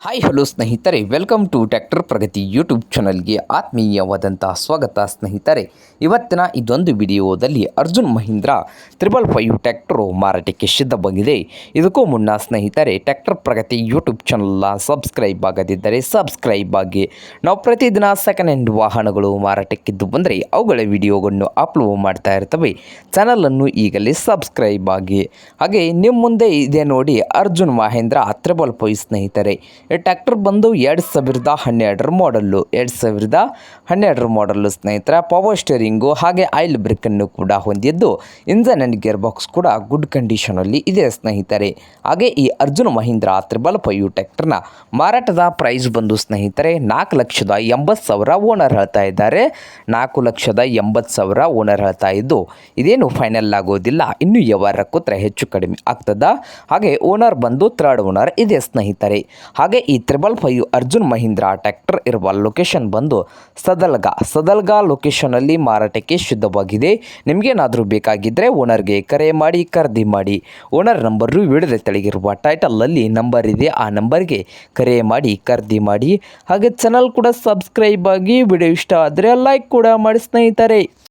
Hi hello ಸ್ನೇಹಿತರೆ, welcome to tractor Pragati YouTube ಚಾನಲ್ಗೆ ಆತ್ಮೀಯವಾದಂತಹ ಸ್ವಾಗತ ಸ್ನೇಹಿತರೆ. ಇವತ್ತಿನ ಇದೊಂದು ವಿಡಿಯೋದಲ್ಲಿ ಅರ್ಜುನ್ ಮಹೀಂದ್ರ 555 ಟ್ರ್ಯಾಕ್ಟರು ಮಾರಾಟಕ್ಕೆ ಸಿದ್ಧವಾಗಿದೆ. ಇದಕ್ಕೂ ಮುನ್ನ ಸ್ನೇಹಿತರೆ, ಟ್ರ್ಯಾಕ್ಟರ್ ಪ್ರಗತಿ ಯೂಟ್ಯೂಬ್ ಚಾನಲ್ನ ಸಬ್ಸ್ಕ್ರೈಬ್ ಆಗದಿದ್ದರೆ ಸಬ್ಸ್ಕ್ರೈಬ್ ಆಗಿ. ನಾವು ಪ್ರತಿದಿನ ಸೆಕೆಂಡ್ ಹ್ಯಾಂಡ್ ವಾಹನಗಳು ಮಾರಾಟಕ್ಕಿದ್ದು ಬಂದರೆ ಅವುಗಳ ವಿಡಿಯೋಗಳನ್ನು ಅಪ್ಲೋಡ್ ಮಾಡ್ತಾ ಇರ್ತವೆ. ಚಾನಲನ್ನು ಈಗಲೇ ಸಬ್ಸ್ಕ್ರೈಬ್ ಆಗಿ. ಹಾಗೆ ನಿಮ್ಮ ಮುಂದೆ ಇದೆ ನೋಡಿ ಅರ್ಜುನ್ ಮಹೀಂದ್ರ 555 ಸ್ನೇಹಿತರೆ. ಈ ಟ್ರ್ಯಾಕ್ಟರ್ ಬಂದು 2012 ಮಾಡಲ್ಲು, 2012 ಮಾಡಲ್ಲು ಸ್ನೇಹಿತರೆ. ಪವರ್ ಸ್ಟೇರಿಂಗು ಹಾಗೆ ಆಯಿಲ್ ಬ್ರೇಕನ್ನು ಕೂಡ ಹೊಂದಿದ್ದು, ಇಂಜನ್ ಆ್ಯಂಡ್ ಗೇರ್ ಬಾಕ್ಸ್ ಕೂಡ ಗುಡ್ ಕಂಡೀಷನಲ್ಲಿ ಇದೆ ಸ್ನೇಹಿತರೆ. ಹಾಗೆ ಈ ಅರ್ಜುನ್ ಮಹೀಂದ್ರ 555 ಟ್ರ್ಯಾಕ್ಟರ್ನ ಮಾರಾಟದ ಪ್ರೈಸ್ ಬಂದು ಸ್ನೇಹಿತರೆ 4,80,000 ಓನರ್ ಹೇಳ್ತಾ ಇದ್ದಾರೆ. 4,80,000 ಓನರ್ ಹೇಳ್ತಾ ಇದ್ದು, ಇದೇನು ಫೈನಲ್ ಆಗೋದಿಲ್ಲ, ಇನ್ನೂ ವ್ಯವಹಾರ ಕೂತ್ರೆ ಹೆಚ್ಚು ಕಡಿಮೆ ಆಗ್ತದ. ಹಾಗೆ ಓನರ್ ಬಂದು ಥರ್ಡ್ ಓನರ್ ಇದೆ ಸ್ನೇಹಿತರೆ. ಹಾಗೆ ಈ 555 ಅರ್ಜುನ್ ಮಹೀಂದ್ರ ಟ್ರ್ಯಾಕ್ಟರ್ ಇರುವ ಲೊಕೇಶನ್ ಬಂದು ಸದಲ್ಗಾ ಲೊಕೇಶನಲ್ಲಿ ಮಾರಾಟಕ್ಕೆ ಸಿದ್ಧವಾಗಿದೆ. ನಿಮಗೇನಾದರೂ ಬೇಕಾಗಿದ್ದರೆ ಓನರ್ಗೆ ಕರೆ ಮಾಡಿ ಖರೀದಿ ಮಾಡಿ. ಓನರ್ ನಂಬರು ವಿಡಿಯೋದ ತೆಳಗಿರುವ ಟೈಟಲಲ್ಲಿ ನಂಬರ್ ಇದೆ, ಆ ನಂಬರ್ಗೆ ಕರೆ ಮಾಡಿ ಖರೀದಿ ಮಾಡಿ. ಹಾಗೆ ಚಾನಲ್ ಕೂಡ ಸಬ್ಸ್ಕ್ರೈಬ್ ಆಗಿ. ವಿಡಿಯೋ ಇಷ್ಟ ಆದರೆ ಲೈಕ್ ಕೂಡ ಮಾಡಿ ಸ್ನೇಹಿತರೆ.